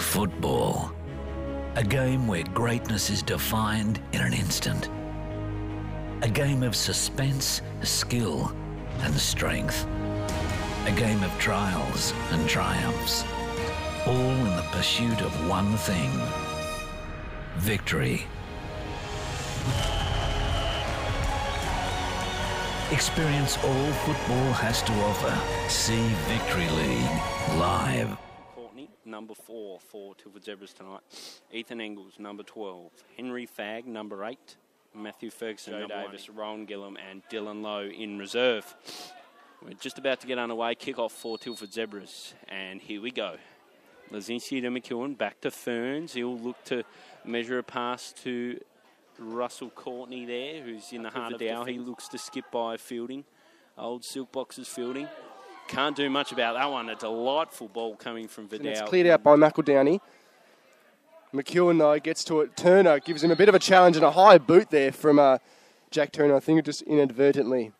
Football. A game where greatness is defined in an instant. A game of suspense, skill and strength. A game of trials and triumphs. All in the pursuit of one thing: victory. Experience all football has to offer. See Victory League live. Number 4 for Tilford Zebras tonight. Ethan Engels, number 12. Henry Fagg, number 8. Matthew Ferguson, Joe Davis, Rowan Gillum and Dylan Lowe in reserve. We're just about to get underway. Kick-off for Tilford Zebras. And here we go. Lazinski to McEwen, back to Ferns. He'll look to measure a pass to Russell Courtney there, who's in the heart of Dow. He looks to skip by Fielding. Old Silkbox's Fielding. Can't do much about that one. A delightful ball coming from Vidal. It's cleared out by McEldowney. McEwen, though, gets to it. Turner gives him a bit of a challenge and a high boot there from Jack Turner. I think just inadvertently.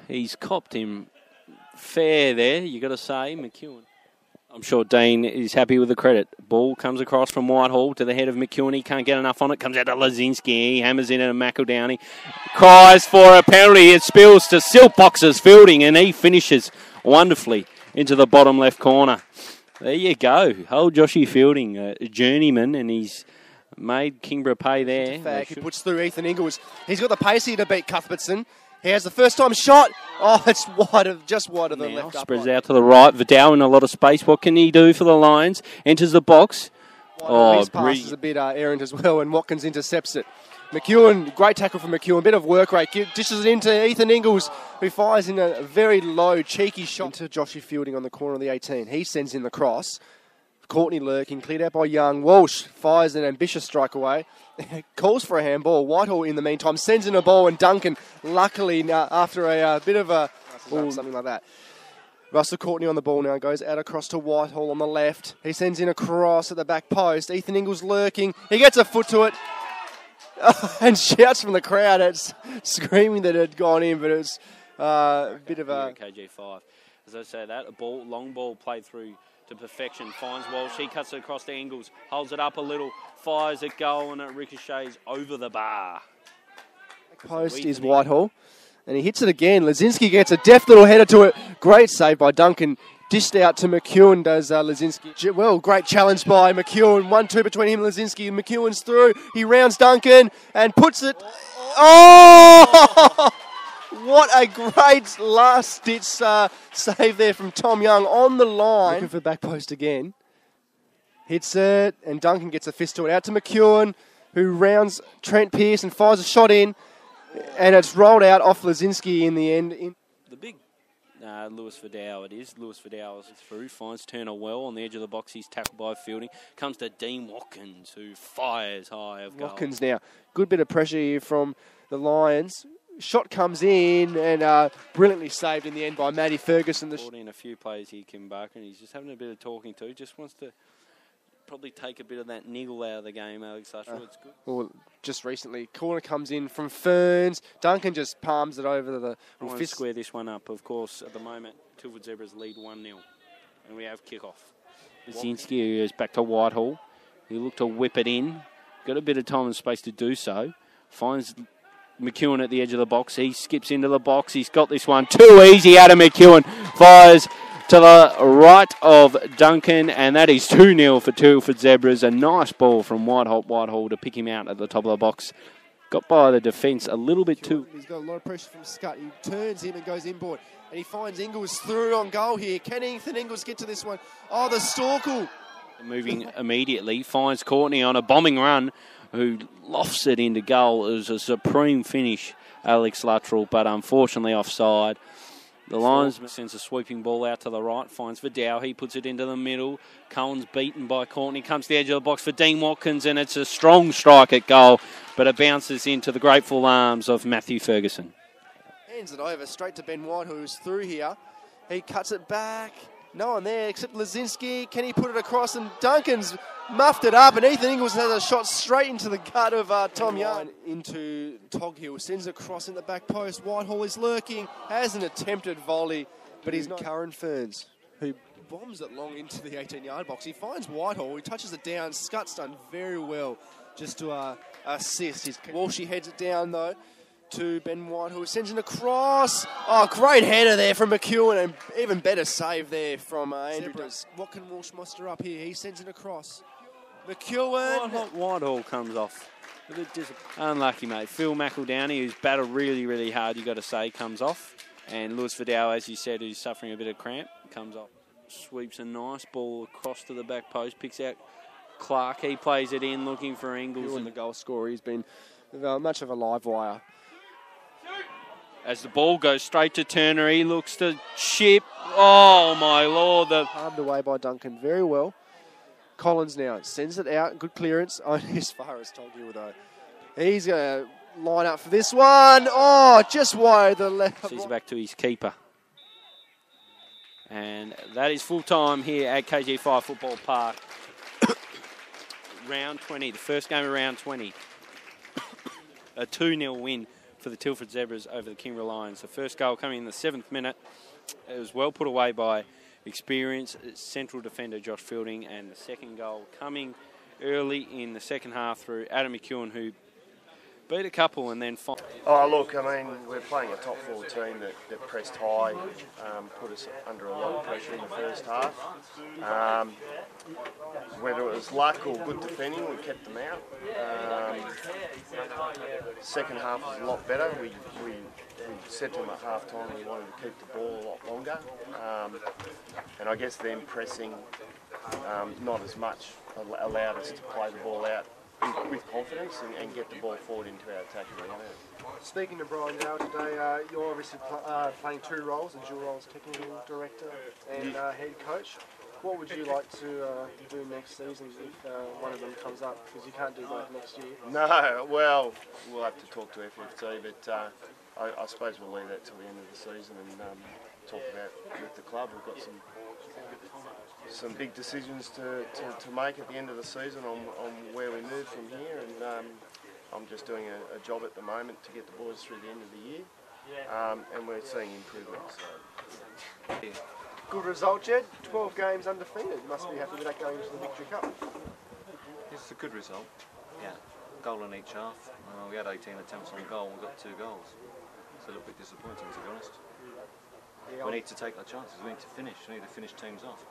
He's copped him fair there, you got to say, McEwen. I'm sure Dean is happy with the credit. Ball comes across from Whitehall to the head of McEwen. He can't get enough on it. Comes out to Lazinski. He hammers in at McEldowney. Cries for a penalty. It spills to Silkbox's Fielding, and he finishes wonderfully into the bottom left corner. There you go. Old Joshy Fielding, a journeyman, and he's made Kingborough pay there. He puts through Ethan Ingles. He's got the pace here to beat Cuthbertson. He has the first time shot. Oh, it's just wide of the left. Spreads out to the right. Vidal in a lot of space. What can he do for the Lions? Enters the box. His pass is a bit errant as well, and Watkins intercepts it. McEwen, great tackle from McEwen. Bit of work rate. Dishes it into Ethan Ingles, who fires in a very low, cheeky shot into Joshy Fielding on the corner of the 18. He sends in the cross. Courtney lurking, cleared out by Young. Walsh fires an ambitious strike away. Calls for a handball. Whitehall, in the meantime, sends in a ball, and Duncan, luckily, after a bit of a... something like that. Russell Courtney on the ball now, goes out across to Whitehall on the left. He sends in a cross at the back post. Ethan Ingles lurking. He gets a foot to it and shouts from the crowd. It's screaming that it had gone in, but it was a bit of a... KG5. As I say that, long ball played through to perfection. Finds Walsh. He cuts it across to Ingles. Holds it up a little. Fires it goal, and it ricochets over the bar. Post is Whitehall, and he hits it again. Lazinski gets a deft little header to it. Great save by Duncan. Dished out to McEwen, does Lazinski. Well, great challenge by McEwen. 1-2 between him and Lazinski. McEwen's through. He rounds Duncan and puts it... Oh! What a great last-ditch save there from Tom Young on the line. Looking for back post again. Hits it, and Duncan gets a fist to it. Out to McEwen, who rounds Trent Pearce and fires a shot in. And it's rolled out off Lazinski in the end. The big Lewis Vidal it is. Lewis Vidal is through. Finds Turner well on the edge of the box. He's tackled by Fielding. Comes to Dean Watkins, who fires high of goal. Watkins now. Good bit of pressure here from the Lions. Shot comes in and brilliantly saved in the end by Matty Ferguson. Brought in a few players here, Kim Barker, and he's just having a bit of talking to. Just wants to probably take a bit of that niggle out of the game, Alex Luttrell. It's good. Well, just recently, corner comes in from Ferns. Duncan just palms it over the... We'll fist square this one up. Of course, at the moment, Tilford Zebras lead 1-0. And we have kick-off. Lazinski is back to Whitehall. He looked to whip it in. Got a bit of time and space to do so. Finds McEwen at the edge of the box. He skips into the box. He's got this one too easy out of McEwen. Fires to the right of Duncan, and that is 2-0 for Tilford Zebras. A nice ball from Whitehall to pick him out at the top of the box. Got by the defence a little bit too. He's got a lot of pressure from Scott. He turns him and goes inboard. And he finds Ingles through on goal here. Can Ethan Ingles get to this one? Oh, the Storkel. Moving immediately. Finds Courtney on a bombing run, who lofts it into goal. It was a supreme finish, Alex Luttrell, but unfortunately offside. The Lions sends a sweeping ball out to the right, finds Vidal. He puts it into the middle. Cohen's beaten by Courtney. Comes to the edge of the box for Dean Watkins, and it's a strong strike at goal, but it bounces into the grateful arms of Matthew Ferguson. Hands it over straight to Ben White, who's through here. He cuts it back. No one there except Lazinski. Can he put it across? And Duncan's muffed it up, and Ethan Ingles has a shot straight into the gut of Tom Young. Into Toghill, sends a cross in the back post. Whitehall is lurking, has an attempted volley, but he's not. Curran Ferns, who bombs it long into the 18-yard box. He finds Whitehall. He touches it down. Scott's done very well just to assist. Walshy heads it down, though, to Ben Whitehall, who sends it across. Oh, great header there from McEwen, and even better save there from Andrew. What can Walsh muster up here? He sends it across. McEwen. Whitehall comes off. A bit unlucky, mate. Phil McEldowney, who's battled really, really hard, you got to say, comes off. And Lewis Vidal, as you said, who's suffering a bit of cramp, comes off. Sweeps a nice ball across to the back post, picks out Clark. He plays it in, looking for Ingles. And the goal scorer, he's been much of a live wire. As the ball goes straight to Turner, he looks to chip. Oh, my Lord. Palmed away by Duncan very well. Collins now sends it out. Good clearance. Only as far as Tolgill, though. He's going to line up for this one. Oh, just wide the left. He's back to his keeper. And that is full time here at KG5 Football Park. Round 20, the first game of round 20. A 2-0 win for the Tilford Zebras over the Kingborough Lions. The first goal coming in the 7th minute. It was well put away by experienced central defender Josh Fielding, and the second goal coming early in the second half through Adam McEwen, who beat a couple and then... Oh, look, I mean, we're playing a top 4 team that pressed high, put us under a lot of pressure in the first half. Whether it was luck or good defending, we kept them out. Second half was a lot better. We said to them at half time we wanted to keep the ball a lot longer. And I guess them pressing not as much allowed us to play the ball out with confidence and get the ball forward into our attacking area. Speaking to Brian Dow today, you're obviously playing 2 roles, the dual roles, technical director and head coach. What would you like to do next season if one of them comes up? Because you can't do both next year. No, well, we'll have to talk to FFT, but I suppose we'll leave that till the end of the season and talk about with the club. We've got some big decisions to make at the end of the season on where we move from here, and I'm just doing a job at the moment to get the boys through the end of the year, and we're seeing improvements. So. Yeah. Good result, Jed. 12 games undefeated. You must be happy with that going into the Victory Cup. It's a good result. Yeah, goal in each half. We had 18 attempts on goal. We got 2 goals. It's a little bit disappointing, to be honest. Yeah, we need to take our chances. We need to finish. We need to finish teams off.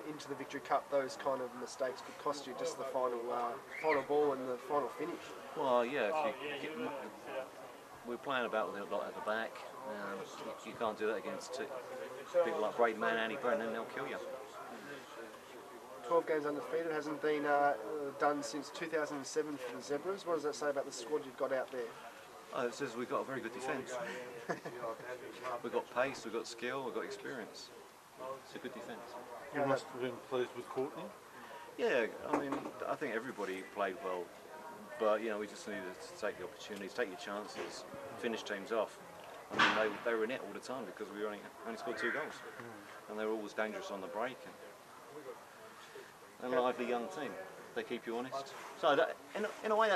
Into the Victory Cup, those kind of mistakes could cost you just the final ball and the final finish. Well, yeah. We're playing about with a lot at the back. You can't do that against people like Braden Man, Annie Brennan, they'll kill you. 12 games undefeated, hasn't been done since 2007 for the Zebras. What does that say about the squad you've got out there? Oh, it says we've got a very good defence. We've got pace, we've got skill, we've got experience. It's a good defence. You must have been pleased with Courtney? Yeah, I mean, I think everybody played well. But, you know, we just needed to take the opportunities, take your chances, finish teams off. I mean, they were in it all the time because we only scored 2 goals. And they were always dangerous on the break. And a lively young team. They keep you honest. So, that, in a way,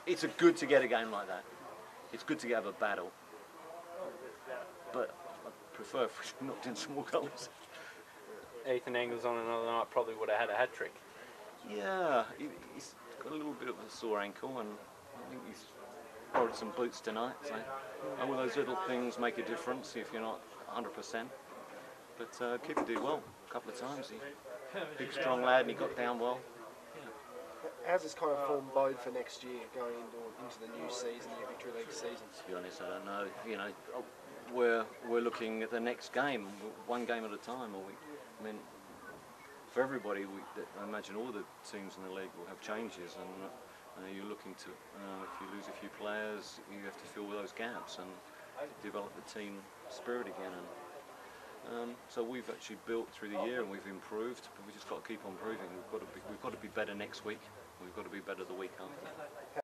it's good to get a game like that. It's good to have a battle. But I prefer if we knocked in some more goals. Ethan Engels on another night probably would have had a hat-trick. Yeah, he's got a little bit of a sore ankle, and I think he's borrowed some boots tonight. So all those little things make a difference if you're not 100%. But Keeper did well a couple of times. Big, strong lad, and he got down well. Yeah. How's this kind of form bode for next year, going into the new season, the Victory League season? To be honest, I don't know. You know, we're looking at the next game, one game at a time. I mean, for everybody, I imagine all the teams in the league will have changes, and you're looking to, if you lose a few players, you have to fill those gaps and develop the team spirit again. And so we've actually built through the year and we've improved, but we just got to keep on improving. We've got to be better next week. We've got to be better the week after.